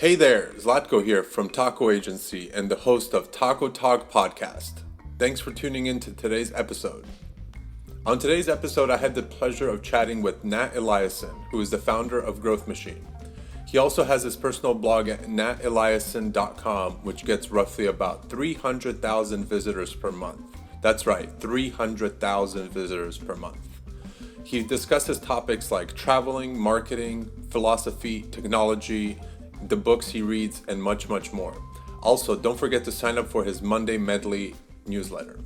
Hey there, Zlatko here from Taco Agency and the host of Taco Talk Podcast. Thanks for tuning in to today's episode. On today's episode, I had the pleasure of chatting with Nat Eliason, who is the founder of Growth Machine. He also has his personal blog at nateliason.com, which gets roughly about 300,000 visitors per month. That's right, 300,000 visitors per month. He discusses topics like traveling, marketing, philosophy, technology, the books he reads, and much, much more. Also, don't forget to sign up for his Monday Medley newsletter.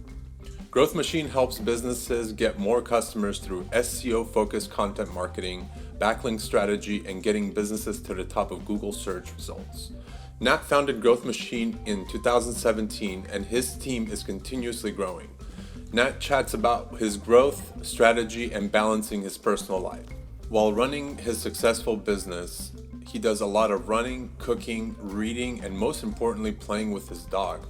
Growth Machine helps businesses get more customers through SEO-focused content marketing, backlink strategy, and getting businesses to the top of Google search results. Nat founded Growth Machine in 2017, and his team is continuously growing. Nat chats about his growth, strategy, and balancing his personal life. While running his successful business, he does a lot of running, cooking, reading, and most importantly, playing with his dog.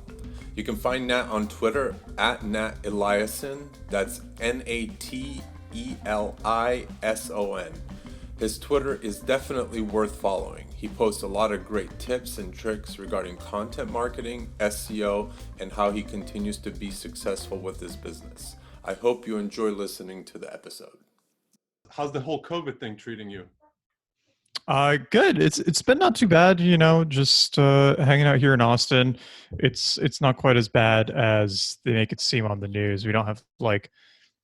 You can find Nat on Twitter at Nat Eliason. That's Natelison. His Twitter is definitely worth following. He posts a lot of great tips and tricks regarding content marketing, SEO, and how he continues to be successful with his business. I hope you enjoy listening to the episode. How's the whole COVID thing treating you? Good. It's been not too bad, just hanging out here in Austin. It's not quite as bad as they make it seem on the news. We don't have like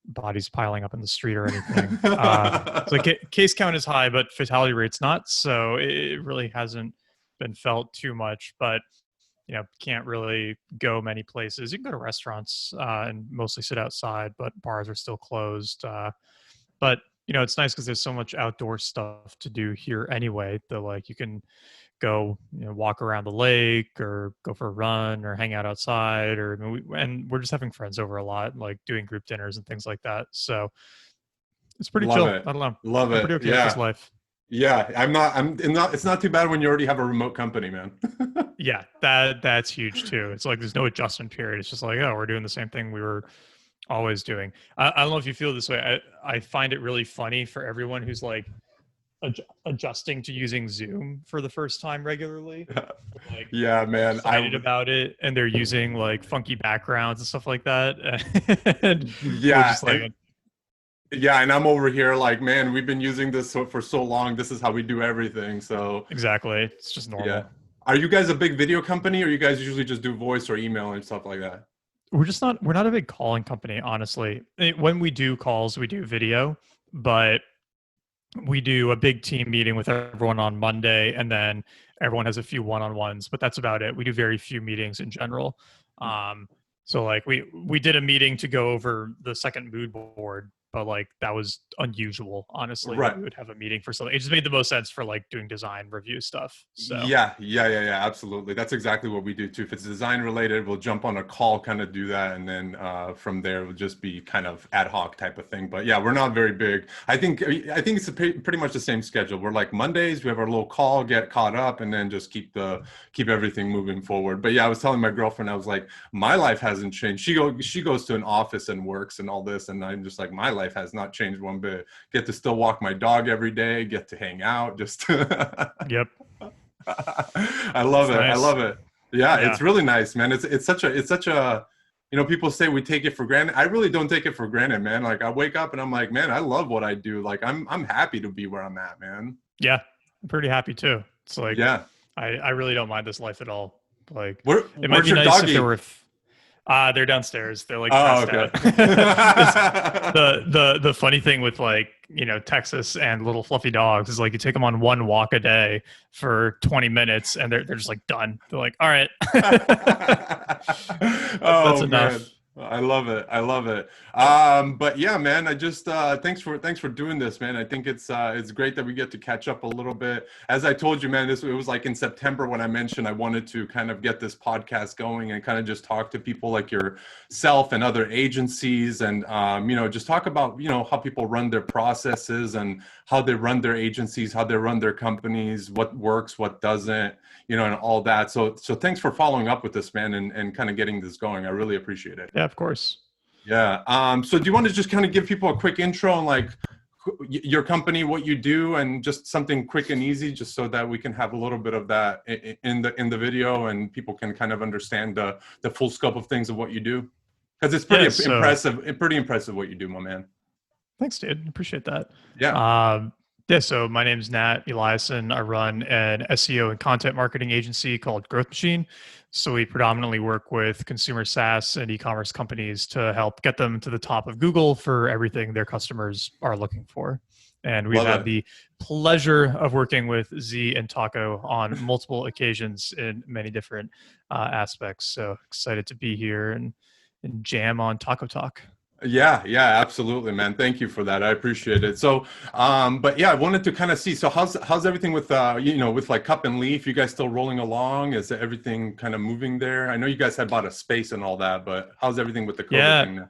bodies piling up in the street or anything. So case count is high, but fatality rate's not. So it really hasn't been felt too much. But can't really go many places. You can go to restaurants and mostly sit outside, but bars are still closed. But it's nice because there's so much outdoor stuff to do here anyway. That you can go, walk around the lake or go for a run or hang out outside, and we're just having friends over a lot, like doing group dinners and things like that. So it's pretty chill. I don't know. Love it. I'm pretty okay with this life. Yeah, it's not too bad when you already have a remote company, man. Yeah, that's huge too. It's like there's no adjustment period. It's just like, oh, we're doing the same thing we were always doing. I don't know if you feel this way. I find it really funny for everyone who's like adjusting to using Zoom for the first time regularly. Like, yeah, man, excited about it, and they're using like funky backgrounds and stuff like that. And and I'm over here like, man, we've been using this for so long. This is how we do everything. So exactly, it's just normal. Yeah. Are you guys a big video company, or you guys usually just do voice or email and stuff like that? We're not a big calling company, honestly. When we do calls, we do video, but we do a big team meeting with everyone on Monday, and then everyone has a few one-on-ones, but that's about it. We do very few meetings in general. So like we did a meeting to go over the second mood board, but like that was unusual, honestly. Right. We would have a meeting for something. It just made the most sense for like doing design review stuff. So yeah, absolutely. That's exactly what we do too. If it's design related, we'll jump on a call, kind of do that, and then from there it'll just be kind of ad hoc type of thing. But yeah, we're not very big. I think it's pretty much the same schedule. We're like Mondays, we have our little call, get caught up, and then just keep everything moving forward. But yeah, I was telling my girlfriend, I was like, my life hasn't changed. She goes to an office and works and all this, and I'm just like, my life has not changed one bit. Get to still walk my dog every day, get to hang out, just Yep. I love it. Nice. I love it. Yeah, it's really nice, man. It's such a people say we take it for granted. I really don't take it for granted, man. Like I wake up and I'm like, man, I love what I do. Like I'm happy to be where I'm at, man. Yeah, I'm pretty happy too. It's like, yeah, I really don't mind this life at all. Like it might be nice doggy? If there were they're downstairs. They're like okay. The funny thing with like, Texas and little fluffy dogs is like you take them on one walk a day for 20 minutes and they're just like done. They're like, all right. That's enough. Man. I love it. But yeah, man, I just thanks for doing this, man. I think it's great that we get to catch up a little bit. As I told you, man, it was like in September when I mentioned I wanted to kind of get this podcast going and kind of just talk to people like yourself and other agencies and just talk about how people run their processes and how they run their agencies, how they run their companies, what works, what doesn't, and all that. So thanks for following up with this, man, and kind of getting this going. I really appreciate it. Yeah, of course. Yeah. So do you want to just kind of give people a quick intro on like your company, what you do, and just something quick and easy, just so that we can have a little bit of that in the video, and people can kind of understand the full scope of things of what you do, because it's Yeah, so pretty impressive what you do, my man. thanks, dude. Appreciate that. Yeah. Yeah, so my name is Nat Eliason. I run an SEO and content marketing agency called Growth Machine. So we predominantly work with consumer SaaS and e-commerce companies to help get them to the top of Google for everything their customers are looking for. And we've Love had it. the pleasure of working with Z and Taco on multiple occasions in many different aspects. So excited to be here and jam on Taco Talk. Yeah, yeah, absolutely, man. Thank you for that. I appreciate it. So, but yeah, I wanted to kind of see. So, how's everything with with like Cup and Leaf? You guys still rolling along? Is everything kind of moving there? I know you guys had bought a space and all that, but how's everything with the COVID Yeah, thing now?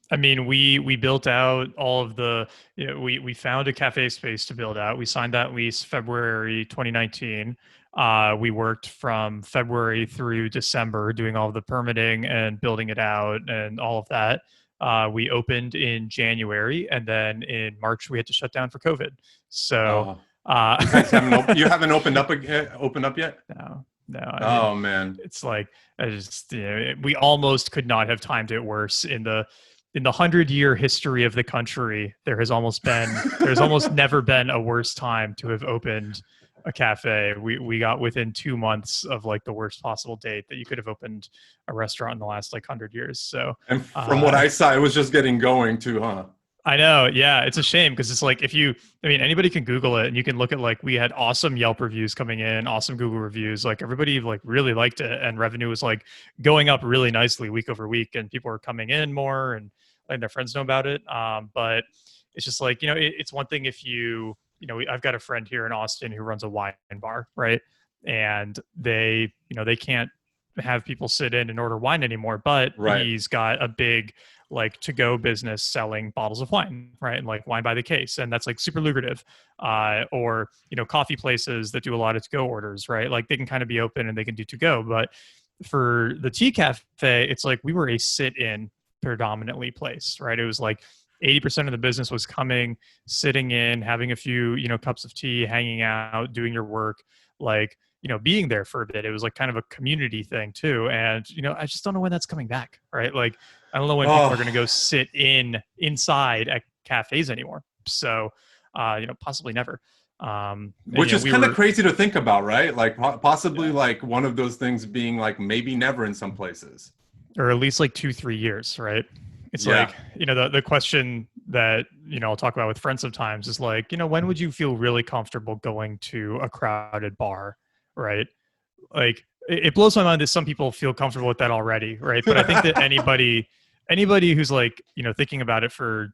I mean, we built out all of the, we found a cafe space to build out. We signed that lease February 2019. We worked from February through December doing all of the permitting and building it out and all of that. We opened in January, and then in March we had to shut down for COVID. So Oh, uh, you guys you haven't opened up yet? no, I mean, Oh man. it's like I just we almost could not have timed it worse in the 100-year history of the country. There's almost never been a worse time to have opened a cafe. We got within 2 months of like the worst possible date that you could have opened a restaurant in the last like 100 years. So And from what I saw, it was just getting going too, huh? I know. Yeah. It's a shame because it's like anybody can Google it and you can look at like we had awesome Yelp reviews coming in, awesome Google reviews. Like everybody like really liked it and revenue was like going up really nicely week over week and people were coming in more and letting their friends know about it. But it's just like, it's one thing if I've got a friend here in Austin who runs a wine bar, right? And they can't have people sit in and order wine anymore, but Right. he's got a big like to go business selling bottles of wine, right? And like wine by the case. And that's like super lucrative. Or, coffee places that do a lot of to go orders, right? Like they can kind of be open and they can do to go. But for the tea cafe, it's like we were a sit in predominantly place, right? It was like 80% of the business was coming, sitting in, having a few, cups of tea, hanging out, doing your work, like, being there for a bit. It was like kind of a community thing too. And, I just don't know when that's coming back, right? Like, I don't know when people are going to go sit inside at cafes anymore. So, possibly never. Which is kind of crazy to think about, right? Like possibly like one of those things being like maybe never in some places. Or at least like 2-3 years, right? It's like, the question that, I'll talk about with friends sometimes is like, when would you feel really comfortable going to a crowded bar, right? Like it blows my mind that some people feel comfortable with that already, right? But I think that anybody who's like, thinking about it for,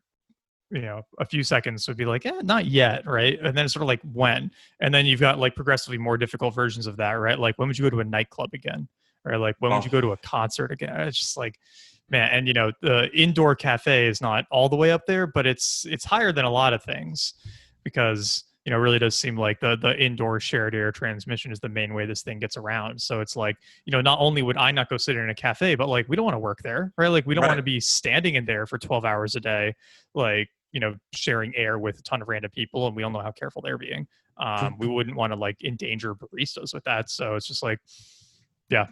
a few seconds would be like, not yet, right? And then it's sort of like when, and then you've got like progressively more difficult versions of that, right? Like when would you go to a nightclub again? Or like when would you go to a concert again? It's just like, man, and the indoor cafe is not all the way up there, but it's higher than a lot of things because it really does seem like the indoor shared air transmission is the main way this thing gets around. So it's like, not only would I not go sit in a cafe, but like we don't want to work there, right? Like we don't want to be standing in there for 12 hours a day, like, sharing air with a ton of random people, and we all know how careful they're being. We wouldn't want to like endanger baristas with that. So it's just like, yeah,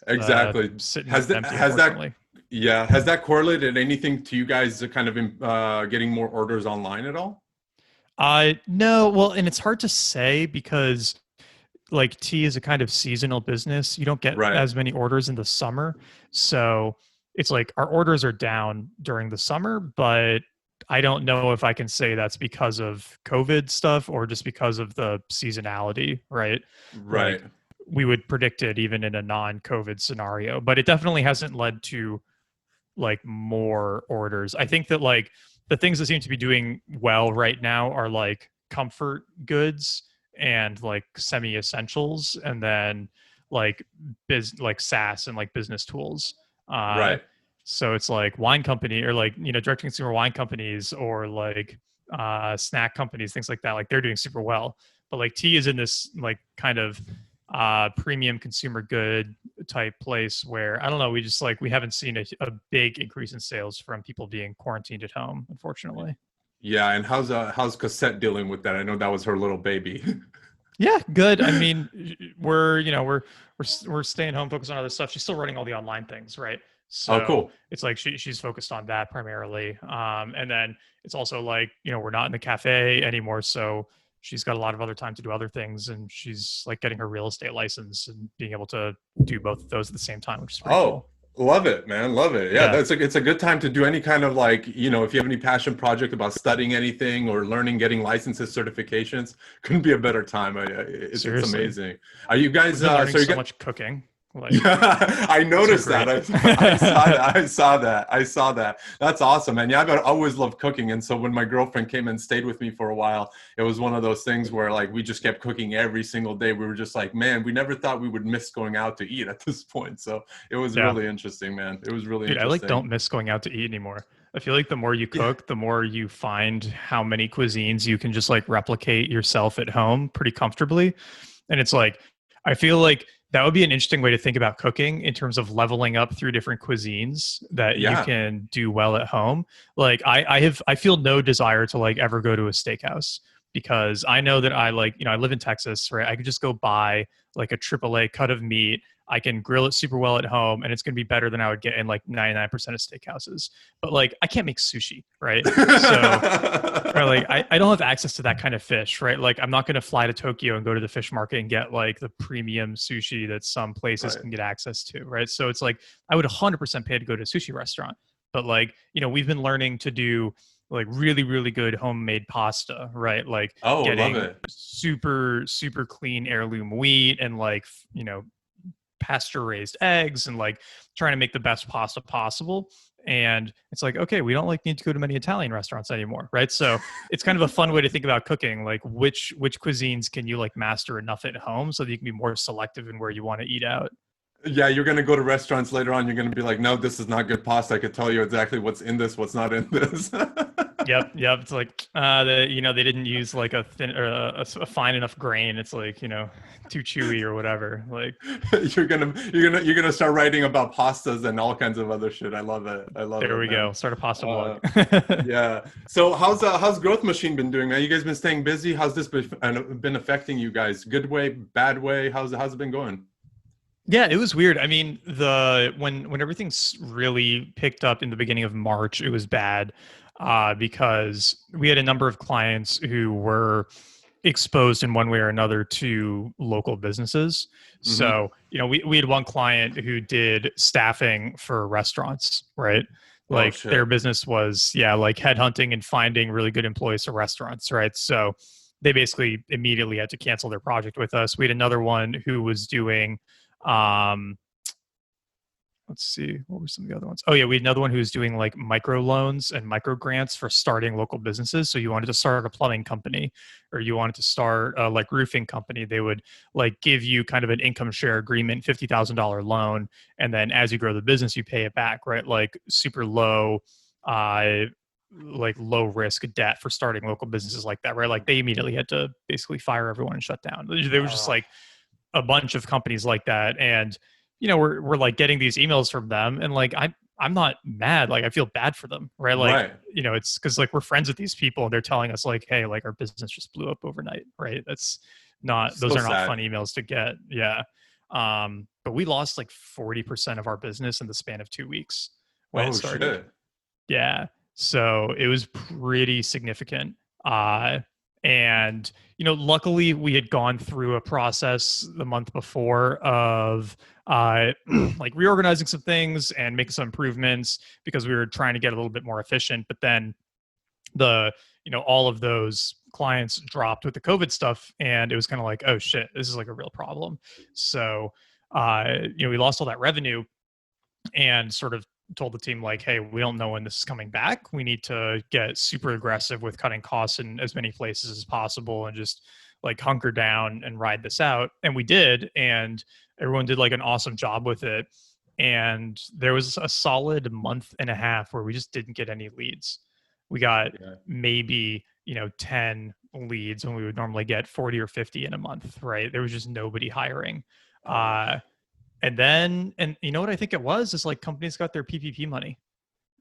exactly. Has that correlated anything to you guys kind of getting more orders online at all? No, well, and it's hard to say because like tea is a kind of seasonal business. You don't get as many orders in the summer. So it's like our orders are down during the summer, but I don't know if I can say that's because of COVID stuff or just because of the seasonality, right? Right. Like we would predict it even in a non-COVID scenario, but it definitely hasn't led to like more orders. I think that like the things that seem to be doing well right now are like comfort goods and like semi-essentials, and then like like SaaS and like business tools. Right. So it's like wine company or like, direct consumer wine companies or like snack companies, things like that. Like they're doing super well. But like tea is in this like kind of premium consumer good type place where I don't know, we haven't seen a big increase in sales from people being quarantined at home, unfortunately. Yeah, and how's Cassette dealing with that? I know that was her little baby. Yeah, good. I mean, we're staying home, focused on other stuff. She's still running all the online things, right? Oh, So cool. it's like she's focused on that primarily. And then it's also like, we're not in the cafe anymore, so she's got a lot of other time to do other things, and she's like getting her real estate license and being able to do both of those at the same time, which is pretty Oh, cool. love it, man. Love it. Yeah, Yeah, that's it's a good time to do any kind of like, if you have any passion project about studying anything or learning, getting licenses, certifications, couldn't be a better time. It's seriously. amazing. Are you We've guys been learning so you so got much cooking. Like, Yeah, I so noticed that. great. I saw that. I saw that. I saw that. That's awesome, man. Yeah, I've always loved cooking, and so when my girlfriend came and stayed with me for a while, it was one of those things where like we just kept cooking every single day. We were just like, man, we never thought we would miss going out to eat at this point. So it was Yeah. really interesting, man. It was really Dude, I like interesting. don't miss going out to eat anymore. I feel like the more you Yeah. cook, the more you find how many cuisines you can just like replicate yourself at home pretty comfortably. And it's like, I feel like that would be an interesting way to think about cooking in terms of leveling up through different cuisines that you Yeah. can do well at home. Like I feel no desire to like ever go to a steakhouse because I know that I like, I live in Texas, right? I could just go buy like a AAA cut of meat. I can grill it super well at home and it's going to be better than I would get in like 99% of steakhouses. But like I can't make sushi, right? So or like I don't have access to that kind of fish, right? Like I'm not going to fly to Tokyo and go to the fish market and get like the premium sushi that some places Right. can get access to, right? So it's like I would 100% pay to go to a sushi restaurant. But like, we've been learning to do like really really good homemade pasta, right? Like Oh, love getting it. super super clean heirloom wheat and like, pasture raised eggs and like trying to make the best pasta possible. And it's like, okay, we don't like need to go to many Italian restaurants anymore, right? So it's kind of a fun way to think about cooking, like which cuisines can you like master enough at home so that you can be more selective in where you want to eat out. Yeah, you're gonna go to restaurants later on. You're gonna be like, no, this is not good pasta. I could tell you exactly what's in this, what's not in this. Yep, yep. It's like they didn't use like a thin or a fine enough grain. It's like too chewy or whatever. Like You're gonna start writing about pastas and all kinds of other shit. I love it. I love there it, we man. go. Start a pasta blog. Uh, yeah. So how's Growth Machine been doing, man? You guys been staying busy? How's this been affecting you guys? Good way, bad way? How's it been going? Yeah, it was weird. I mean, the when everything's really picked up in the beginning of March, it was bad because we had a number of clients who were exposed in one way or another to local businesses. Mm-hmm. So, we had one client who did staffing for restaurants, right? Oh Like their shit. business was, yeah, like headhunting and finding really good employees for restaurants, right? So they basically immediately had to cancel their project with us. We had another one who was doing um, let's see, what were some of the other ones? Oh yeah, we had another one who was doing like micro loans and micro grants for starting local businesses. So you wanted to start a plumbing company or you wanted to start a like roofing company, they would like give you kind of an income share agreement, $50,000 loan, and then as you grow the business, you pay it back, right? Like super low, uh, like low risk debt for starting local businesses like that, right? Like they immediately had to basically fire everyone and shut down. They were just Oh, like a bunch of companies like that, and we're like getting these emails from them, and like I'm not mad, like I feel bad for them, right? Like right. it's because like we're friends with these people and they're telling us like, hey, like our business just blew up overnight, right? That's not those So are not sad. fun emails to get. Yeah. But we lost like 40% of our business in the span of 2 weeks when it Oh started. shit. Yeah. So it was pretty significant. And luckily we had gone through a process the month before of like reorganizing some things and making some improvements because we were trying to get a little bit more efficient. But then the all of those clients dropped with the COVID stuff, and it was kind of like, oh shit, this is like a real problem. So we lost all that revenue and sort of told the team like, hey, we don't know when this is coming back, we need to get super aggressive with cutting costs in as many places as possible and just like hunker down and ride this out. And we did, and everyone did like an awesome job with it. And there was a solid month and a half where we just didn't get any leads. We got Yeah. maybe 10 leads when we would normally get 40 or 50 in a month, right? There was just nobody hiring. Oh. And then, and you know what I think it was is like companies got their PPP money.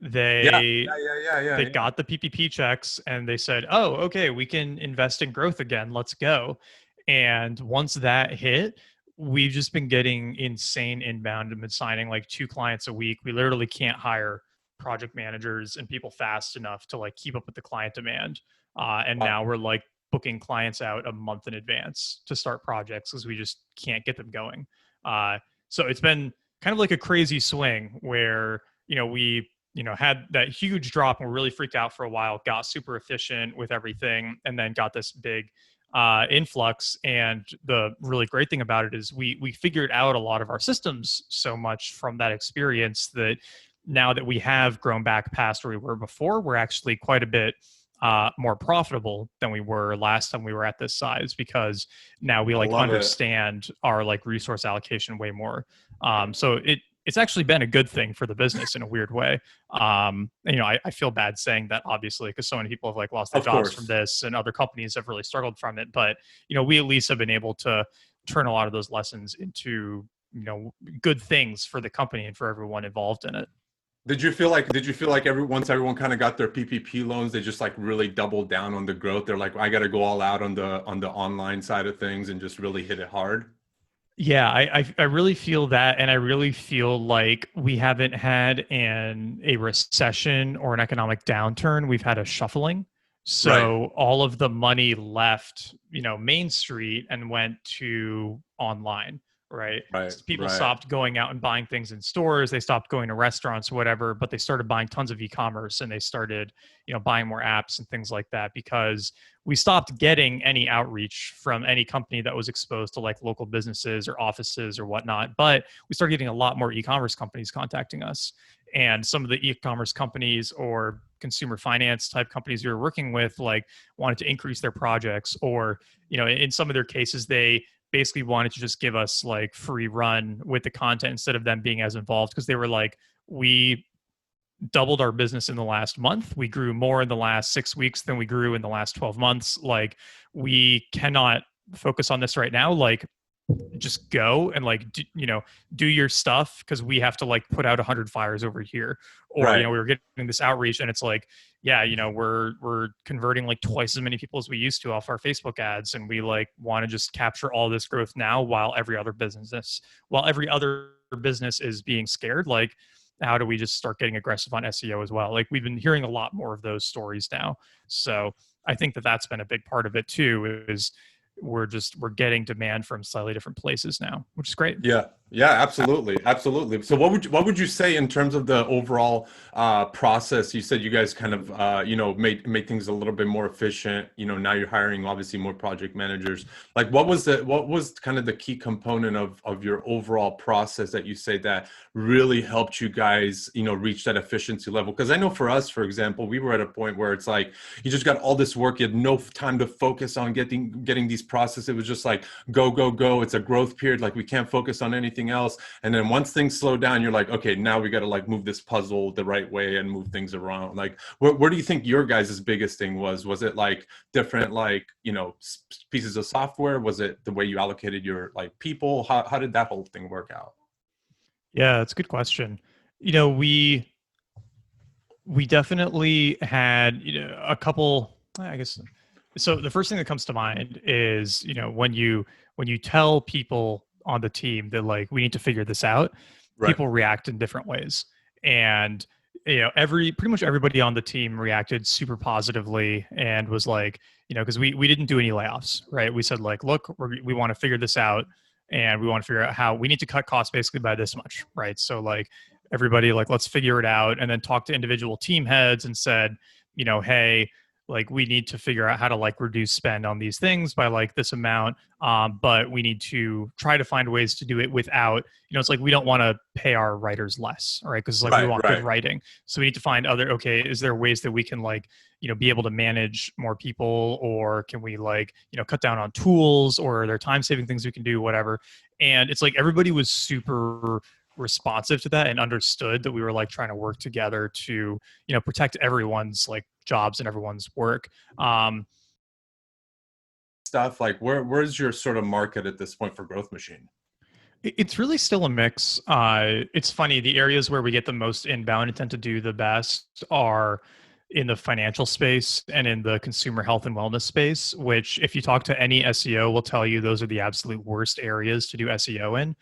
Yeah, They yeah, yeah, yeah, yeah, they yeah. got the PPP checks and they said, "Oh, okay, we can invest in growth again. Let's go." And once that hit, we've just been getting insane inbound and been signing like 2 clients a week. We literally can't hire project managers and people fast enough to like keep up with the client demand. And Wow. now we're like booking clients out a month in advance to start projects because we just can't get them going. So it's been kind of like a crazy swing where we had that huge drop and we really freaked out for a while, got super efficient with everything, and then got this big influx. And the really great thing about it is we figured out a lot of our systems so much from that experience that now that we have grown back past where we were before, we're actually quite a bit more profitable than we were last time we were at this size, because now we I like love it. understand our like resource allocation way more. So it's actually been a good thing for the business in a weird way. I feel bad saying that, obviously, because so many people have like lost their Of jobs from course. this and other companies have really struggled from it. But, we at least have been able to turn a lot of those lessons into, good things for the company and for everyone involved in it. Did you feel like once everyone kind of got their PPP loans, they just like really doubled down on the growth? They're like, I got to go all out on the online side of things and just really hit it hard. Yeah, I really feel that, and I really feel like we haven't had a recession or an economic downturn. We've had a shuffling. Right, So all of the money left, Main Street and went to online, right? right, So people right. stopped going out and buying things in stores. They stopped going to restaurants or whatever, but they started buying tons of e-commerce and they started, buying more apps and things like that, because we stopped getting any outreach from any company that was exposed to like local businesses or offices or whatnot. But we started getting a lot more e-commerce companies contacting us. And some of the e-commerce companies or consumer finance type companies we were working with like wanted to increase their projects, or, in some of their cases, they basically wanted to just give us like free run with the content instead of them being as involved, because they were like, we doubled our business in the last month. We grew more in the last 6 weeks than we grew in the last 12 months. Like, we cannot focus on this right now. Like, just go and like do your stuff, because we have to like put out 100 fires over here. Or, Right. we were getting this outreach and it's like, yeah, we're converting like twice as many people as we used to off our Facebook ads, and we like want to just capture all this growth now while every other business is being scared. Like, how do we just start getting aggressive on SEO as well? Like, we've been hearing a lot more of those stories now. So I think that that's been a big part of it too, is we're getting demand from slightly different places now, which is great. Yeah, yeah, absolutely, absolutely. So what would you say in terms of the overall process? You said you guys kind of made things a little bit more efficient. Now you're hiring obviously more project managers. Like what was kind of the key component of your overall process that you say that really helped you guys reach that efficiency level? Because I know for us, for example, we were at a point where it's like you just got all this work, you had no time to focus on getting these processes. It was just like go, go, go. It's a growth period. Like we can't focus on anything else. And then once things slow down, you're like, okay, now we got to like move this puzzle the right way and move things around. Like, where do you think your guys' biggest thing was? Was it like different, like, pieces of software? Was it the way you allocated your like people? How did that whole thing work out? Yeah, it's a good question. We definitely had, a couple, I guess. So the first thing that comes to mind is, when you tell people on the team that like we need to figure this out, Right. people react in different ways. And every pretty much everybody on the team reacted super positively and was like, because we didn't do any layoffs, right? We said like, look, we want to figure this out, and we want to figure out how we need to cut costs basically by this much, right? So like, everybody like, let's figure it out, and then talk to individual team heads and said, hey, like, we need to figure out how to like reduce spend on these things by like this amount. But we need to try to find ways to do it without, it's like we don't want to pay our writers less, right? Because like we Right. want good Right. writing. So we need to find okay, is there ways that we can like, be able to manage more people, or can we like, cut down on tools, or are there time saving things we can do, whatever. And it's like everybody was super responsive to that and understood that we were like trying to work together to protect everyone's like jobs and everyone's work. Stuff like where's your sort of market at this point for Growth Machine? It's really still a mix. It's funny, the areas where we get the most inbound and tend to do the best are in the financial space and in the consumer health and wellness space, which if you talk to any SEO will tell you those are the absolute worst areas to do SEO in.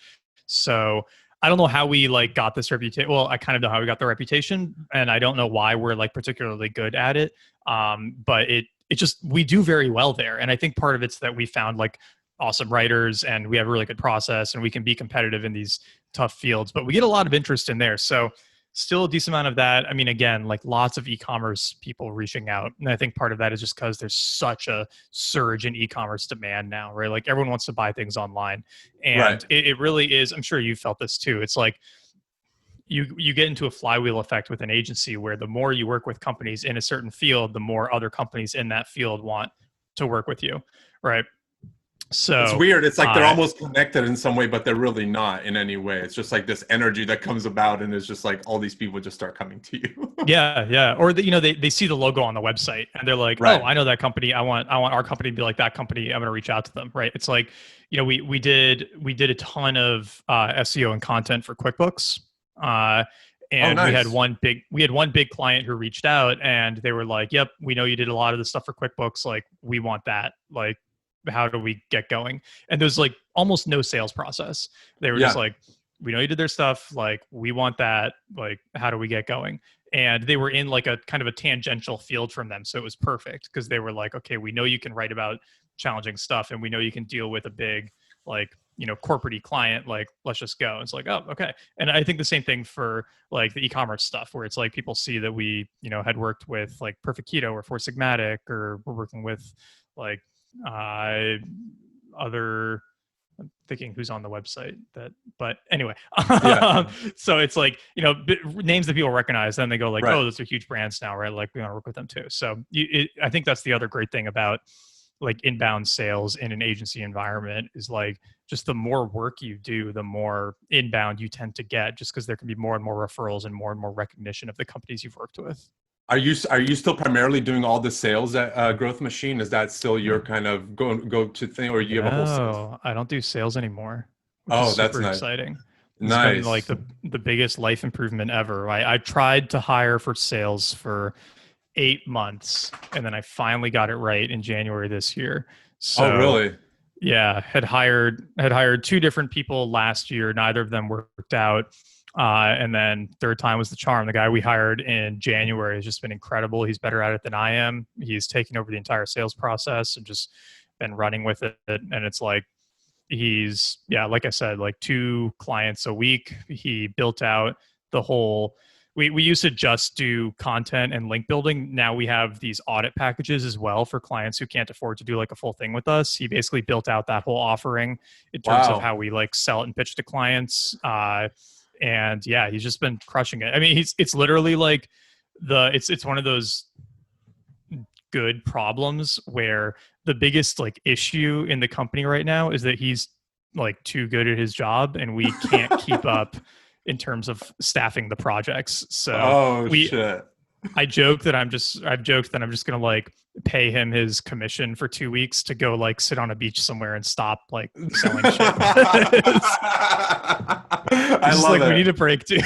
So I don't know how we like got this reputation. Well, I kind of know how we got the reputation, and I don't know why we're like particularly good at it. But it just we do very well there, and I think part of it's that we found like awesome writers, and we have a really good process, and we can be competitive in these tough fields. But we get a lot of interest in there, so still a decent amount of that. I mean, again, like lots of e-commerce people reaching out. And I think part of that is just because there's such a surge in e-commerce demand now, right? Like everyone wants to buy things online. And Right. it really is, I'm sure you felt this too. It's like you get into a flywheel effect with an agency where the more you work with companies in a certain field, the more other companies in that field want to work with you, right? It's So weird. It's like they're almost connected in some way, but they're really not in any way. It's just like this energy that comes about, and it's just like all these people just start coming to you. yeah. Or they see the logo on the website and they're like, oh, Right. I know that company. I want our company to be like that company. I'm going to reach out to them. Right. It's like, we did a ton of SEO and content for QuickBooks. Oh, And nice. we had one big client who reached out and they were like, yep, we know you did a lot of the stuff for QuickBooks. Like, we want that. Like, how do we get going? And there's like almost no sales process. They were just Yeah. like, we know you did their stuff. Like, we want that. Like, how do we get going? And they were in like a kind of a tangential field from them. So it was perfect because they were like, okay, we know you can write about challenging stuff and we know you can deal with a big, like, corporate client. Like, let's just go. It's like, oh, okay. And I think the same thing for like the e-commerce stuff where it's like people see that we, had worked with like Perfect Keto or Four Sigmatic, or we're working with like other, I'm thinking who's on the website but anyway. Yeah. So it's like, names that people recognize, then they go like, Right. oh, those are huge brands now, right? Like, we want to work with them too. So I think that's the other great thing about like inbound sales in an agency environment is like, just the more work you do, the more inbound you tend to get, just because there can be more and more referrals and more recognition of the companies you've worked with. Are you still primarily doing all the sales at Growth Machine? Is that still your kind of go to thing, or you have a whole sales? No, I don't do sales anymore, which is Oh, that's super nice. exciting. It's been like Nice. the biggest life improvement ever. I tried to hire for sales for 8 months, and then I finally got it right in January this year. Oh, So really? yeah, had hired two different people last year. Neither of them worked out. And then third time was the charm. The guy we hired in January has just been incredible. He's better at it than I am. He's taken over the entire sales process and just been running with it. And it's like, he's, yeah, like I said, like 2 clients a week. He built out the whole, we used to just do content and link building. Now we have these audit packages as well for clients who can't afford to do like a full thing with us. He basically built out that whole offering in terms of Wow. how we like sell it and pitch to clients. And yeah, he's just been crushing it. I mean, it's literally like it's one of those good problems where the biggest like issue in the company right now is that he's like too good at his job and we can't keep up in terms of staffing the projects. So Oh, shit. I've joked that I'm just gonna like pay him his commission for 2 weeks to go like sit on a beach somewhere and stop like selling shit. I It's just love like, we it. need a break, dude.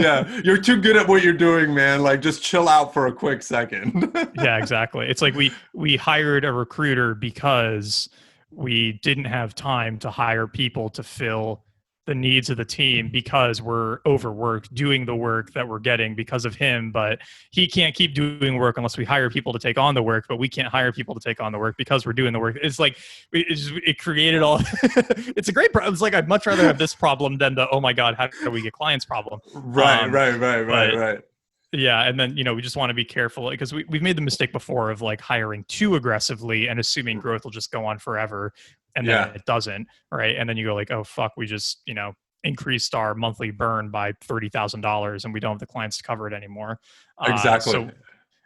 Yeah, you're too good at what you're doing, man. Like, just chill out for a quick second. Yeah, exactly. It's like we hired a recruiter because we didn't have time to hire people to fill the needs of the team because we're overworked doing the work that we're getting because of him. But he can't keep doing work unless we hire people to take on the work, but we can't hire people to take on the work because we're doing the work. It's like it created all it's a great problem. It's like, I'd much rather have this problem than the, oh my God, how do we get clients problem. Right, um right, right, right, but right. yeah, and then we just want to be careful because we've made the mistake before of like hiring too aggressively and assuming growth will just go on forever, and then Yeah, it doesn't, right? And then you go like, oh fuck, we just increased our monthly burn by $30,000 and we don't have the clients to cover it anymore. exactly. So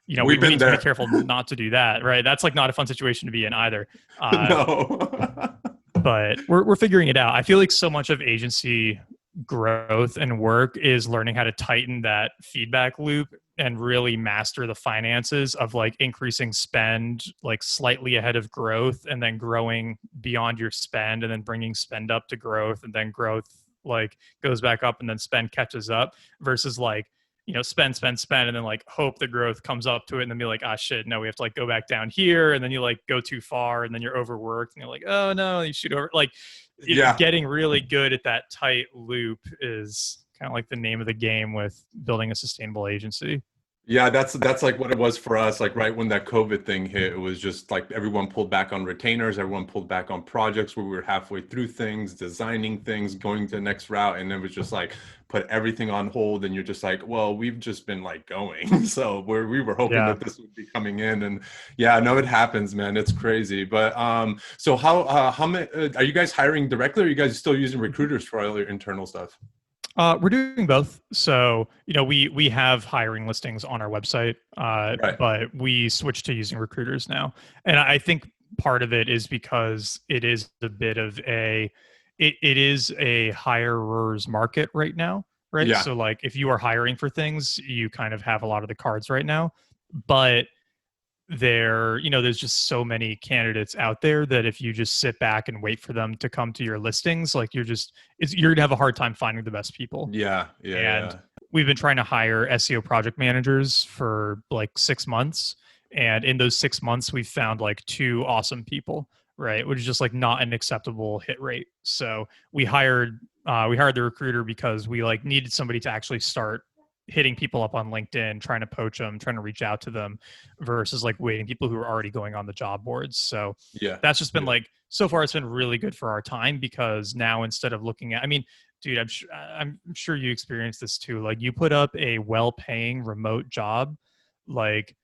We've we been need to be there. careful not to do that, right? That's like not a fun situation to be in either. No. But we're figuring it out. I feel like so much of agency growth and work is learning how to tighten that feedback loop and really master the finances of like increasing spend like slightly ahead of growth and then growing beyond your spend and then bringing spend up to growth and then growth like goes back up and then spend catches up versus like, spend, and then like hope the growth comes up to it and then be like, ah, shit, no, we have to like go back down here. And then you like go too far and then you're overworked and you're like, oh no, you shoot over. Like Yeah. getting really good at that tight loop is kind of like the name of the game with building a sustainable agency. Yeah, that's like what it was for us. Like right when that COVID thing hit, it was just like everyone pulled back on retainers, everyone pulled back on projects where we were halfway through things, designing things, going to the next route, and it was just like put everything on hold. And you're just like, well, we've just been like going, so we were hoping Yeah. that this would be coming in, and yeah, no, it happens, man. It's crazy. But so how many are you guys hiring directly, or are you guys still using recruiters for all your internal stuff? We're doing both. So, we have hiring listings on our website, Right. but we switched to using recruiters now. And I think part of it is because it is a bit of it is a hirer's market right now, right? Yeah. So like if you are hiring for things, you kind of have a lot of the cards right now. But there's just so many candidates out there that if you just sit back and wait for them to come to your listings, like you're gonna have a hard time finding the best people. Yeah. And Yeah. we've been trying to hire SEO project managers for like 6 months. And in those 6 months, we've found like two awesome people, right? Which is just like not an acceptable hit rate. So we hired the recruiter because we like needed somebody to actually start hitting people up on LinkedIn, trying to poach them, trying to reach out to them versus like waiting people who are already going on the job boards. So Yeah. that's just been Yeah. like, so far it's been really good for our time because now instead of looking at, I mean, dude, I'm sure you experienced this too. Like you put up a well-paying remote job, like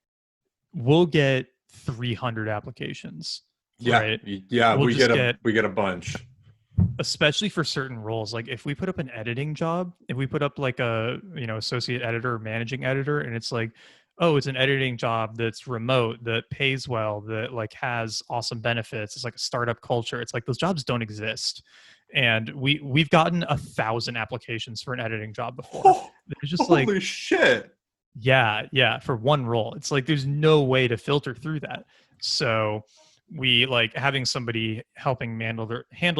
we'll get 300 applications, Yeah, right? yeah, We'll just get, we get a bunch. especially for certain roles, like if we put up an editing job, if we put up like a associate editor or managing editor and it's like, oh, it's an editing job that's remote, that pays well, that like has awesome benefits, it's like a startup culture, it's like those jobs don't exist. And we've gotten 1,000 applications for an editing job before. Oh, There's just like, holy shit. yeah, for one role. It's like there's no way to filter through that. So we like having somebody helping handle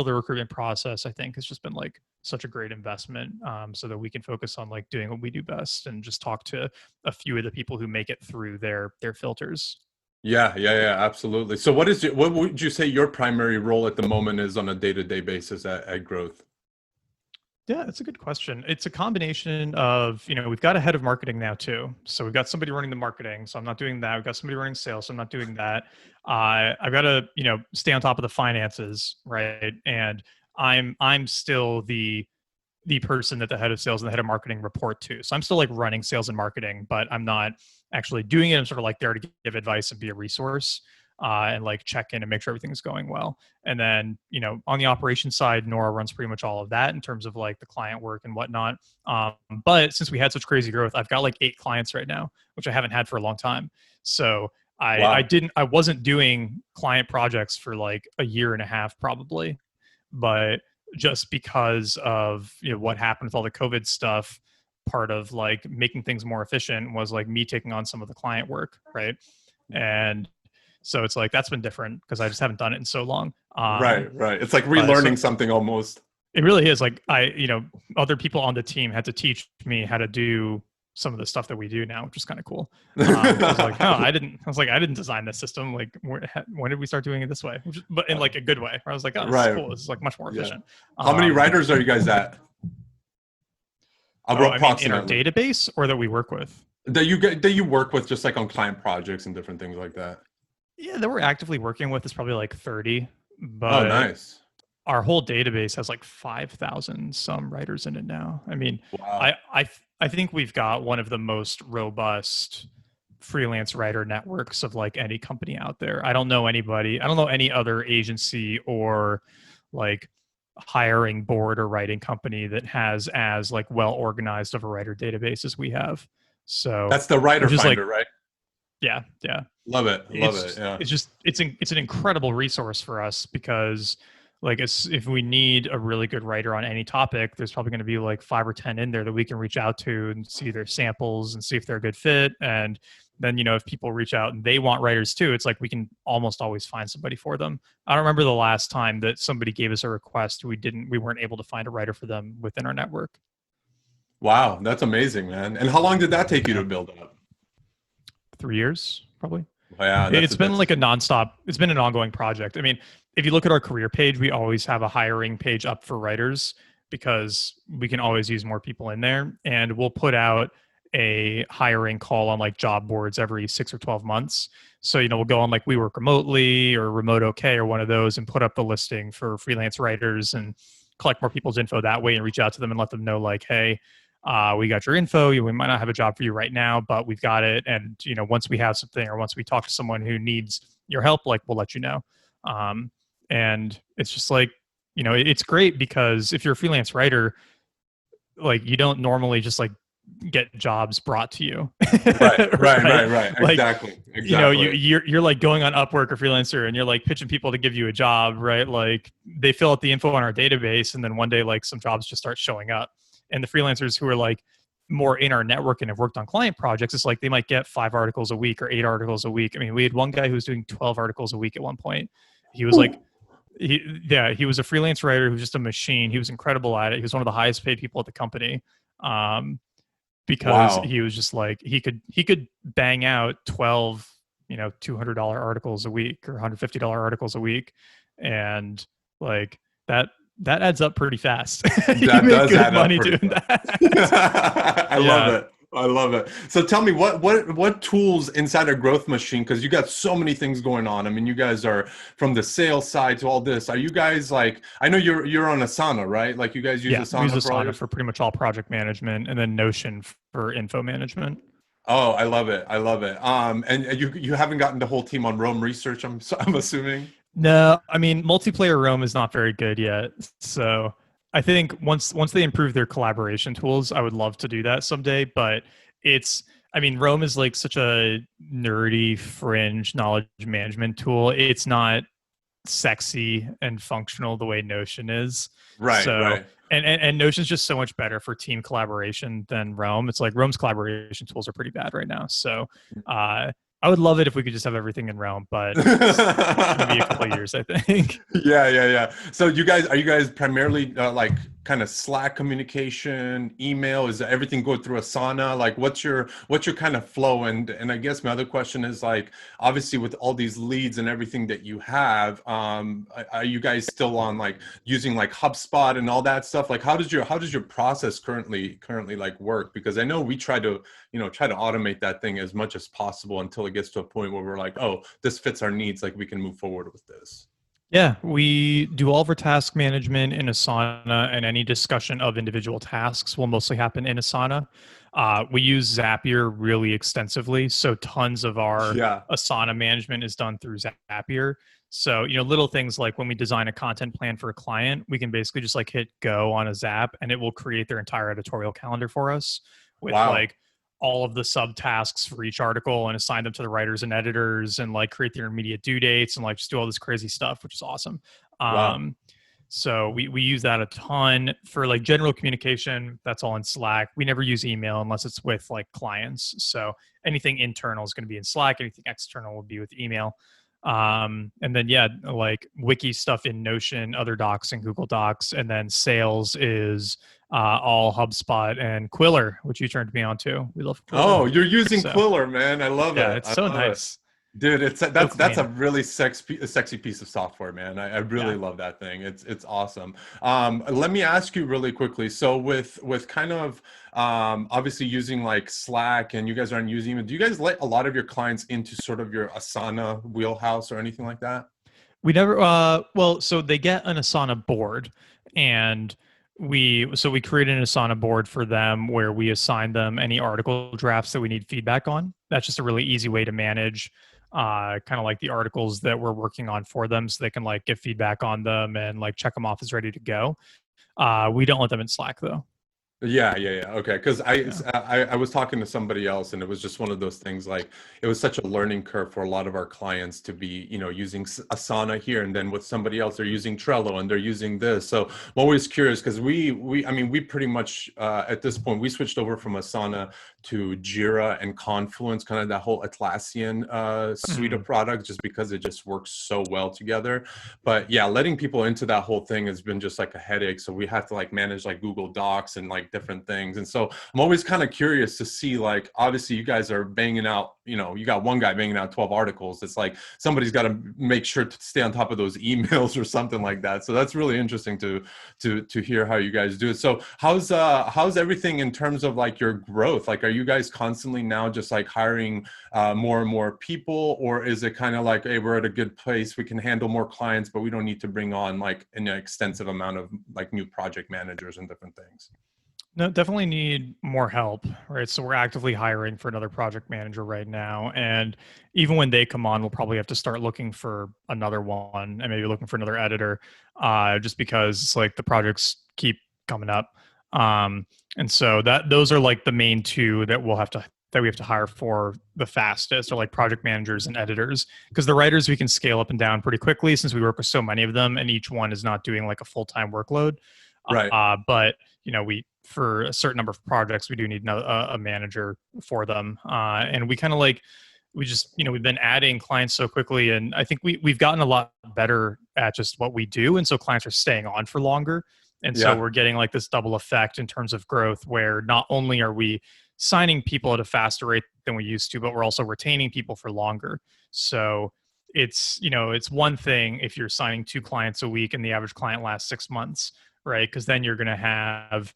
the recruitment process, I think has just been like such a great investment, so that we can focus on like doing what we do best and just talk to a few of the people who make it through their filters. Yeah, yeah, yeah, absolutely. So what would you say your primary role at the moment is on a day-to-day basis at Growth? Yeah, that's a good question. It's a combination of, we've got a head of marketing now too. So we've got somebody running the marketing. So I'm not doing that. We've got somebody running sales. So I'm not doing that. I've got to, stay on top of the finances, right? And I'm still the person that the head of sales and the head of marketing report to. So I'm still like running sales and marketing, but I'm not actually doing it. I'm sort of like there to give advice and be a resource, and like check in and make sure everything's going well. And then, on the operations side, Nora runs pretty much all of that in terms of like the client work and whatnot. But since we had such crazy growth, I've got like 8 clients right now, which I haven't had for a long time. So Wow. I wasn't doing client projects for like a year and a half probably, but just because of what happened with all the COVID stuff, part of like making things more efficient was like me taking on some of the client work, right? And so it's like that's been different because I just haven't done it in so long. Right, right. It's like So relearning something almost. it really is like other people on the team had to teach me how to do some of the stuff that we do now, which is kind of cool. I was like, oh, I didn't design this system. Like, when did we start doing it this way? But in like a good way. Where I was like, oh, this is Right. cool. This is like much more Yeah. efficient. How many writers are you guys at? I mean, in our Approximately. database or that we work with? That you work with just like on client projects and different things like that. Yeah, that we're actively working with is probably like 30, Oh, but nice. our whole database has like 5,000 some writers in it now. I mean, Wow. I think we've got one of the most robust freelance writer networks of like any company out there. I don't know any other agency or like hiring board or writing company that has as like well organized of a writer database as we have. So, That's the writer which is like, finder, right? yeah. Love it. Love it. it's Yeah. it's just it's an incredible resource for us because Like if we need a really good writer on any topic, there's probably going to be like 5 or 10 in there that we can reach out to and see their samples and see if they're a good fit. And then, if people reach out and they want writers too, it's like we can almost always find somebody for them. I don't remember the last time that somebody gave us a request we weren't able to find a writer for them within our network. Wow, that's amazing, man. And how long did that take you Yeah. to build up? 3 years, probably. Yeah, It's been like that's a nonstop, it's been an ongoing project. I mean, if you look at our career page, we always have a hiring page up for writers because we can always use more people in there. And we'll put out a hiring call on like job boards every 6 or 12 months. So, we'll go on like We Work Remotely or Remote OK or one of those and put up the listing for freelance writers and collect more people's info that way and reach out to them and let them know like, hey, we got your info. We might not have a job for you right now, but we've got it. And once we have something, or once we talk to someone who needs your help, like we'll let you know. And it's just like, it's great because if you're a freelance writer, like you don't normally just like get jobs brought to you. right. Like, Exactly. You're like going on Upwork or Freelancer and you're like pitching people to give you a job, right? Like they fill out the info on our database and then one day like some jobs just start showing up. And the freelancers who are like more in our network and have worked on client projects, it's like they might get 5 articles a week or 8 articles a week. I mean, we had one guy who was doing 12 articles a week at one point. He was like, he was a freelance writer who was just a machine. He was incredible at it. He was one of the highest paid people at the company. Because Wow. he was just like, he could bang out 12, $200 articles a week or $150 articles a week. And like that adds up pretty fast. You That make does good add up money pretty doing fast. that. I love Yeah. it. I love it. So tell me what tools inside a growth machine, because you got so many things going on. I mean, you guys are from the sales side to all this. Are you guys like, I know you're on Asana, right? Like you guys use Yeah. We use Asana for all Asana your. for pretty much all project management and then Notion for info management. Oh, I love it. I love it. And you haven't gotten the whole team on Rome research, I'm assuming. No, I mean multiplayer Rome is not very good yet. So I think once they improve their collaboration tools, I would love to do that someday. But I mean, Rome is like such a nerdy fringe knowledge management tool. It's not sexy and functional the way Notion is. Right, So right. and Notion's just so much better for team collaboration than Rome. It's like Rome's collaboration tools are pretty bad right now. So I would love it if we could just have everything in Realm, but it's going to be a couple of years, I think. Yeah. So are you guys primarily like kind of Slack communication, email? Is everything go through Asana? Like what's your kind of flow? And I guess my other question is like, obviously with all these leads and everything that you have, are you guys still on like using like HubSpot and all that stuff? Like how does your process currently like work? Because I know we try to automate that thing as much as possible until it gets to a point where we're like, oh, this fits our needs, like we can move forward with this. Yeah, we do all of our task management in Asana, and any discussion of individual tasks will mostly happen in Asana. We use Zapier really extensively, so tons of our Yeah. Asana management is done through Zapier. So, little things like when we design a content plan for a client, we can basically just like hit go on a Zap and it will create their entire editorial calendar for us with Wow. like all of the subtasks for each article and assign them to the writers and editors and like create their immediate due dates and like just do all this crazy stuff, which is awesome. Wow. So we use that a ton for like general communication. That's all in Slack. We never use email unless it's with like clients. So anything internal is going to be in Slack. Anything external will be with email. And then yeah, like wiki stuff in Notion, other docs in Google Docs, and then sales is all HubSpot and Quiller, which you turned me on to. We love Quiller. Oh, you're using So Quiller, man. I love yeah, it. it's I so love it. nice, Dude, so that's a clean. really sexy piece of software, man. I really Yeah. love that thing. It's awesome. Let me ask you really quickly. So with kind of obviously using like Slack and you guys aren't using it, do you guys let a lot of your clients into sort of your Asana wheelhouse or anything like that? We never well, so they get an Asana board and we create an Asana board for them where we assign them any article drafts that we need feedback on. That's just a really easy way to manage kind of like the articles that we're working on for them so they can like give feedback on them and like check them off as ready to go. We don't let them in Slack though. Yeah. Okay, because Yeah. I was talking to somebody else, and it was just one of those things. Like it was such a learning curve for a lot of our clients to be, using Asana here, and then with somebody else, they're using Trello, and they're using this. So I'm always curious because I mean, we pretty much at this point we switched over from Asana to Jira and Confluence, kind of that whole Atlassian suite of Mhm. products, just because it just works so well together. But yeah, letting people into that whole thing has been just like a headache. So we have to like manage like Google Docs and like different things. And so I'm always kind of curious to see, like, obviously you guys are banging out, you got one guy banging out 12 articles. It's like somebody's got to make sure to stay on top of those emails or something like that. So that's really interesting to hear how you guys do it. So how's everything in terms of like your growth? Like, are you guys constantly now just like hiring more and more people, or is it kind of like, hey, we're at a good place, we can handle more clients, but we don't need to bring on like an extensive amount of like new project managers and different things? No, definitely need more help, right? So we're actively hiring for another project manager right now. And even when they come on, we'll probably have to start looking for another one and maybe looking for another editor, just because it's like the projects keep coming up. Um, and so those are like the main two that we have to hire for the fastest, are like project managers and editors. Because the writers we can scale up and down pretty quickly since we work with so many of them, and each one is not doing like a full-time workload. Right. But we, for a certain number of projects, we do need a manager for them, and we kind of like, we just, we've been adding clients so quickly, and I think we've gotten a lot better at just what we do, and so clients are staying on for longer, and so Yeah. we're getting like this double effect in terms of growth, where not only are we signing people at a faster rate than we used to, but we're also retaining people for longer. So it's one thing if you're signing 2 clients a week and the average client lasts 6 months, right? Because then you're going to have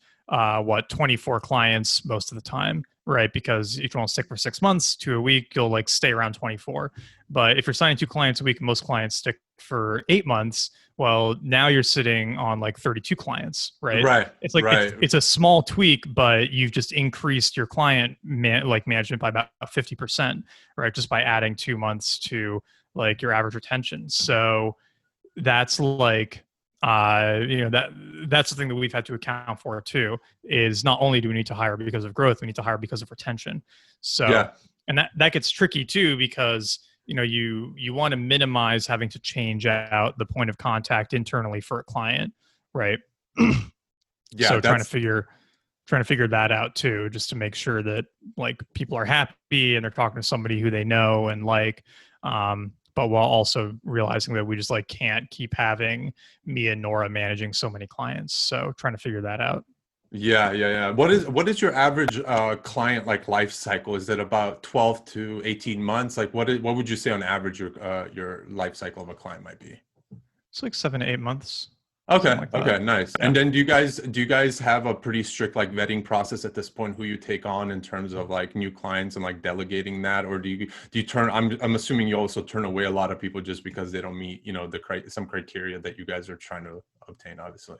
24 clients most of the time, right? Because each one will stick for 6 months to a week, you'll like stay around 24. But if you're signing 2 clients a week and most clients stick for 8 months, well, now you're sitting on like 32 clients, right? Right. It's like Right. it's a small tweak, but you've just increased your management by about 50%, right? Just by adding 2 months to like your average retention. So that's like that's the thing that we've had to account for too, is not only do we need to hire because of growth, we need to hire because of retention. So, Yeah. and that gets tricky too, because you want to minimize having to change out the point of contact internally for a client, right? Yeah. So That's trying to figure that out too, just to make sure that like people are happy and they're talking to somebody who they know and like, but while also realizing that we just like can't keep having me and Nora managing so many clients. So trying to figure that out. yeah. What is your average client like life cycle? Is it about 12 to 18 months? Like what would you say on average your life cycle of a client might be? It's like 7 to 8 months, something Okay, like that. okay, nice. Yeah. And then do you guys have a pretty strict like vetting process at this point, who you take on in terms of like new clients and like delegating that? Or do you turn, I'm assuming you also turn away a lot of people just because they don't meet, some criteria that you guys are trying to obtain, obviously.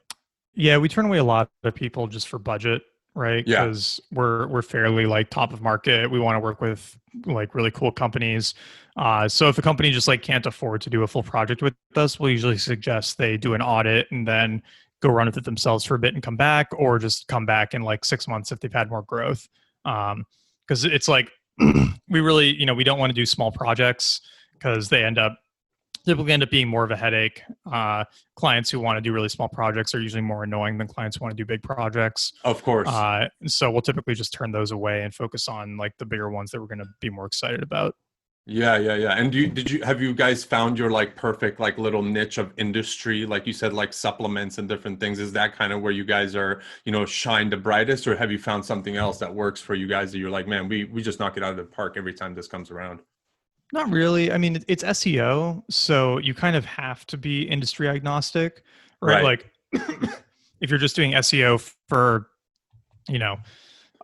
Yeah, we turn away a lot of people just for budget, right? Yeah, Because we're fairly like top of market. We want to work with like really cool companies. So if a company just like can't afford to do a full project with us, we'll usually suggest they do an audit and then go run with it themselves for a bit and come back, or just come back in like 6 months if they've had more growth. Because it's like we really, we don't want to do small projects because they typically end up being more of a headache. Clients who want to do really small projects are usually more annoying than clients who want to do big projects. of course. So we'll typically just turn those away and focus on like the bigger ones that we're going to be more excited about. Yeah. And have you guys found your like perfect like little niche of industry? Like you said, like supplements and different things. Is that kind of where you guys are, shine the brightest, or have you found something else that works for you guys that you're like, man, we just knock it out of the park every time this comes around? Not really. I mean, it's SEO, so you kind of have to be industry agnostic, right? Right. Like if you're just doing SEO for, you know,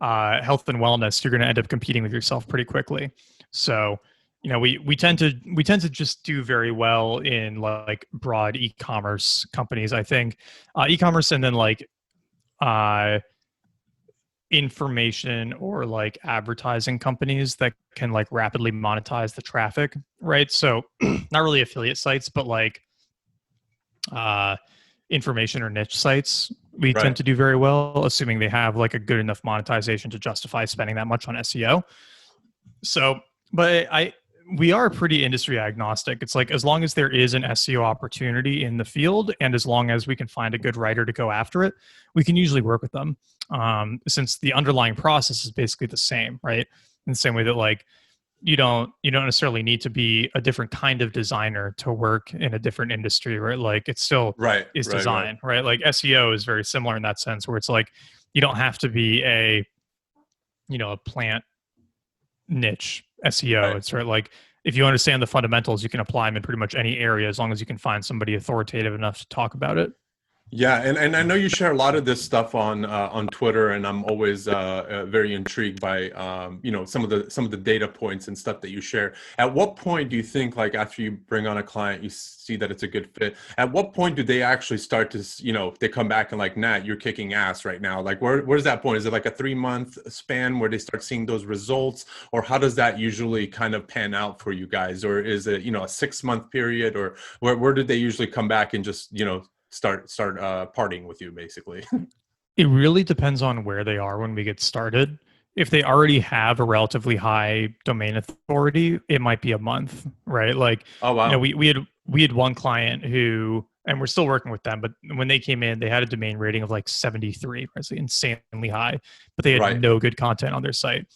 health and wellness, you're going to end up competing with yourself pretty quickly. So, we tend to just do very well in like broad e-commerce companies. I think e-commerce, and then like uh, information or like advertising companies that can like rapidly monetize the traffic, right? So, not really affiliate sites, but like uh, information or niche sites, we tend Right. to do very well, assuming they have like a good enough monetization to justify spending that much on SEO. So, but we are pretty industry agnostic. It's like as long as there is an SEO opportunity in the field, and as long as we can find a good writer to go after it, we can usually work with them. Since the underlying process is basically the same, right? In the same way that like you don't necessarily need to be a different kind of designer to work in a different industry, right? Like it still Right. is Right. Right. design, right? Like SEO is very similar in that sense, where it's like you don't have to be a plant niche SEO. Right. It's right like if you understand the fundamentals, you can apply them in pretty much any area as long as you can find somebody authoritative enough to talk about it. Yeah, and I know you share a lot of this stuff on Twitter, and I'm always very intrigued by some of the data points and stuff that you share. At what point do you think, like after you bring on a client, you see that it's a good fit? At what point do they actually start to they come back and like, Nat, you're kicking ass right now? Like where's that point? Is it like a 3-month span where they start seeing those results, or how does that usually kind of pan out for you guys? Or is it a 6-month period, or where do they usually come back and just start partying with you basically? It really depends on where they are when we get started. If they already have a relatively high domain authority, it might be a month, right? Like, Oh wow. we had one client who, and we're still working with them, but when they came in, they had a domain rating of like 73, right? So insanely high, but they had Right. no good content on their site.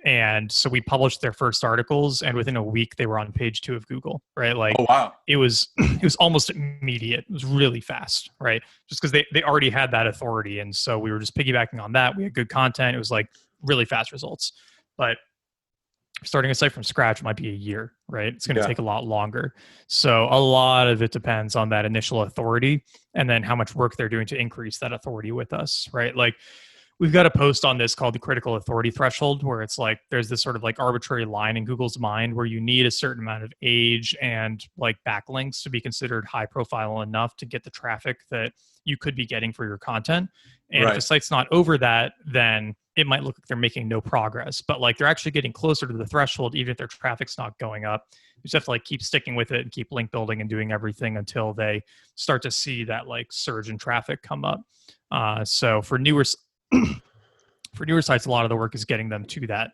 And so we published their first articles, and within a week they were on page 2 of Google, right? Like Oh wow. it was it was almost immediate. It was really fast, right? Just because they already had that authority, and so we were just piggybacking on that. We had good content. It was like really fast results. But starting a site from scratch might be a year, right? It's going to Yeah. take a lot longer. So a lot of it depends on that initial authority and then how much work they're doing to increase that authority with us, right? Like we've got a post on this called the critical authority threshold, where it's like there's this sort of like arbitrary line in Google's mind where you need a certain amount of age and like backlinks to be considered high profile enough to get the traffic that you could be getting for your content. And if a Right. site's not over that, then it might look like they're making no progress, but like they're actually getting closer to the threshold, even if their traffic's not going up. You just have to like keep sticking with it and keep link building and doing everything until they start to see that like surge in traffic come up. So for newer sites, a lot of the work is getting them to that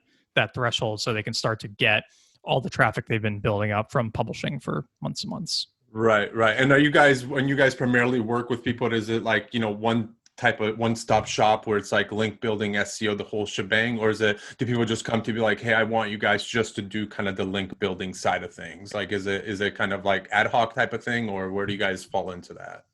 threshold so they can start to get all the traffic they've been building up from publishing for months and months. Right. Right. And are you guys, when you guys primarily work with people, is it like one type of one-stop shop where it's like link building, SEO, the whole shebang? Or do people just come to be like, hey, I want you guys just to do kind of the link building side of things? Like is it kind of like ad hoc type of thing, or where do you guys fall into that?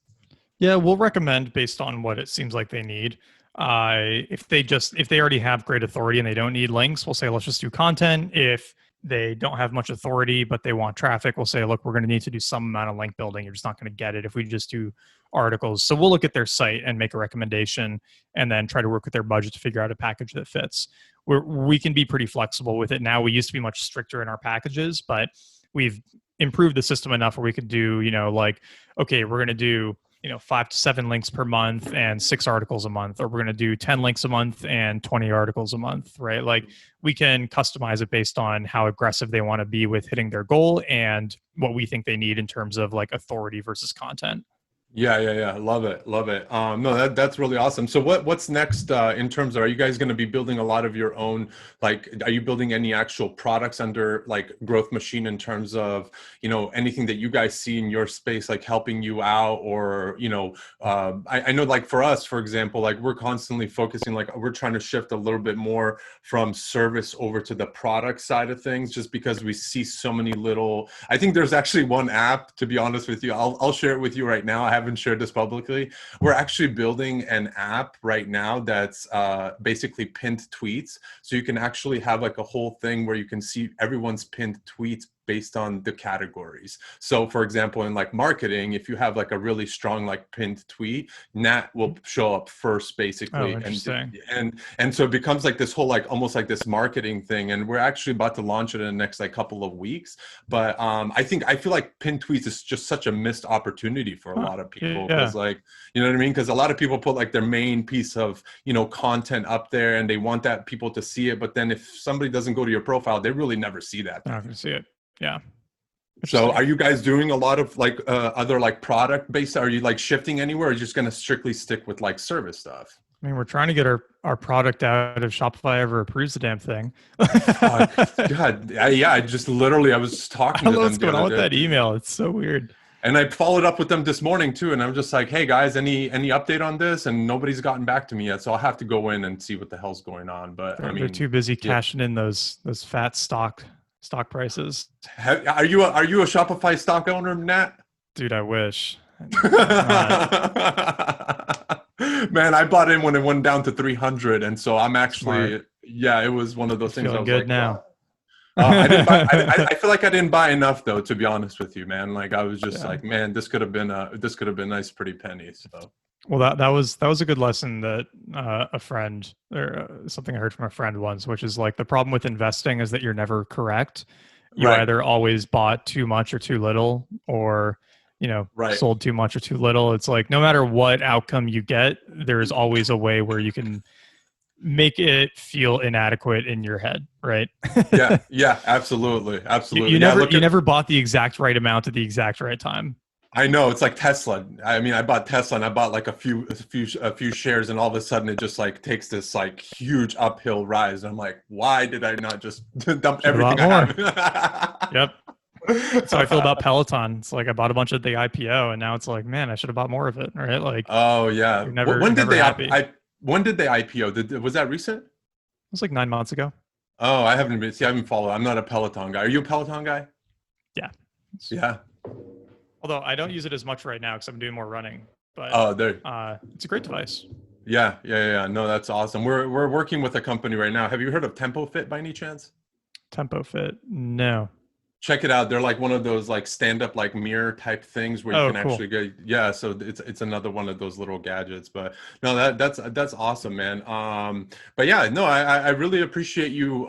Yeah, we'll recommend based on what it seems like they need. If they already have great authority and they don't need links, we'll say let's just do content. If they don't have much authority but they want traffic, we'll say look, we're going to need to do some amount of link building. You're just not going to get it if we just do articles. So we'll look at their site and make a recommendation, and then try to work with their budget to figure out a package that fits. We can be pretty flexible with it now. We used to be much stricter in our packages, but we've improved the system enough where we could do like, okay, we're going to do 5 to 7 links per month and 6 articles a month, or we're going to do 10 links a month and 20 articles a month, right? Like we can customize it based on how aggressive they want to be with hitting their goal and what we think they need in terms of like authority versus content. Yeah, yeah, yeah. Love it. Love it. No, that's really awesome. So what's next in terms of, are you guys going to be building a lot of your own, like, are you building any actual products under like Growth Machine in terms of, anything that you guys see in your space, like helping you out, or, I know like for us, for example, like we're constantly focusing, like we're trying to shift a little bit more from service over to the product side of things, just because we see so many I think there's actually one app, to be honest with you, I'll share it with you right now. I haven't shared this publicly. We're actually building an app right now that's basically pinned tweets. So you can actually have like a whole thing where you can see everyone's pinned tweets based on the categories. So for example, in like marketing, if you have like a really strong like pinned tweet, Nat will show up first Oh, basically. interesting. And so it becomes like this whole like almost like this marketing thing. And we're actually about to launch it in the next like couple of weeks. But I feel like pinned tweets is just such a missed opportunity for a Huh. lot of people, Yeah. because like, you know what I mean? Because a lot of people put like their main piece of, content up there and they want that people to see it. But then if somebody doesn't go to your profile, they really never see that I'm thing. not going to see it. Yeah. So Interesting. are you guys doing a lot of like other like product based? Are you like shifting anywhere, or are you just going to strictly stick with like service stuff? I mean, we're trying to get our product out if Shopify ever approves the damn thing. Fuck, I God, yeah. I just literally, I was just talking don't to know them what's the going on other with day, that email. It's so weird. and I followed up with them this morning too. And I'm just like, hey guys, any update on this? And nobody's gotten back to me yet, so I'll have to go in and see what the hell's going on. But I They're mean, too busy yeah. cashing in those fat stock prices. Are you a Shopify stock owner, Nat? Dude, I wish. I'm not Man, I bought in when it went down to 300, and so I'm smart. actually, yeah, it was one of You those things I feeling was good like, now? I didn't buy. Yeah. I feel like I didn't buy enough though, to be honest with you, man. Like I was just like, man, this could have been nice, pretty penny. So Well, that was a good lesson that a friend or something I heard from a friend once, which is like the problem with investing is that you're never correct. You right, either always bought too much or too little, or right. sold too much or too little. It's like no matter what outcome you get, there is always a way where you can make it feel inadequate in your head, right? Yeah, yeah, absolutely, you, absolutely. you Yeah, never look you at. never bought the exact right amount at the exact right time. I know it's like Tesla. I mean, I bought Tesla and I bought like a few shares, and all of a sudden it just like takes this like huge uphill rise. And I'm like, why did I not just dump Should have everything bought I more. have? Yep. That's how I feel about Peloton. It's like I bought a bunch at the IPO, and now it's like, man, I should have bought more of it. Right? Like Oh yeah. you're When did never they happy. It when did they IPO? Was that recent? was like 9 months ago. Oh, I haven't been. See, I haven't followed. I'm not a Peloton guy. Are you a Peloton guy? Yeah. Yeah. Although I don't use it as much right now because I'm doing more running, but Oh, there. it's a great device. Yeah. No, that's awesome. We're working with a company right now. Have you heard of Tempo Fit by any chance? Tempo Fit, no. Check it out. They're like one of those like stand up like mirror type things where you Oh, can cool. actually get, yeah, so it's another one of those little gadgets. But no, that's awesome, man. But yeah, no, I really appreciate you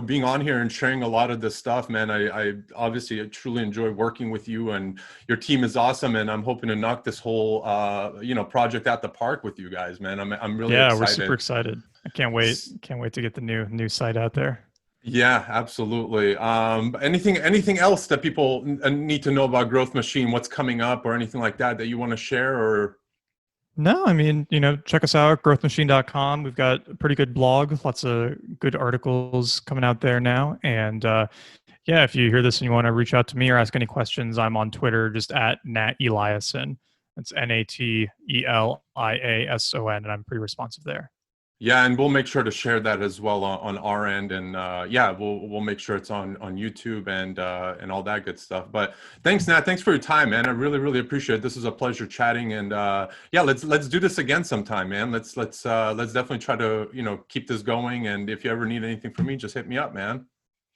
being on here and sharing a lot of this stuff, man. I obviously truly enjoy working with you, and your team is awesome, and I'm hoping to knock this whole project out the park with you guys, man. I'm really Yeah, we're super excited. excited. I can't wait. Can't wait to get the new site out there. Yeah, absolutely. Anything else that people need to know about Growth Machine? What's coming up, or anything like that that you want to share? Or No, I mean, check us out, growthmachine.com. We've got a pretty good blog, lots of good articles coming out there now. And yeah, if you hear this and you want to reach out to me or ask any questions, I'm on Twitter just at Nat Eliason. That's NATELIASON, and I'm pretty responsive there. yeah, and we'll make sure to share that as well on our end, and yeah, we'll make sure it's on YouTube and all that good stuff. But thanks, Nat. Thanks for your time, man. I really appreciate it. This is a pleasure chatting, and yeah, let's do this again sometime, man. Let's definitely try to keep this going. And if you ever need anything from me, just hit me up, man.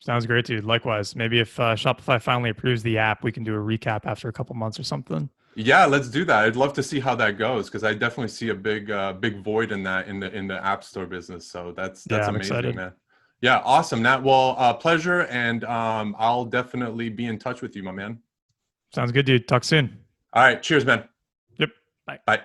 Sounds great, dude. Likewise. Maybe if Shopify finally approves the app, we can do a recap after a couple months or something. Yeah, let's do that. I'd love to see how that goes, because I definitely see a big void in that in the App Store business. So that's Yeah, I'm amazing, excited. man. Yeah, awesome, Nat. Well, pleasure, and I'll definitely be in touch with you, my man. Sounds good, dude. Talk soon. All right, cheers, man. Yep. Bye. Bye.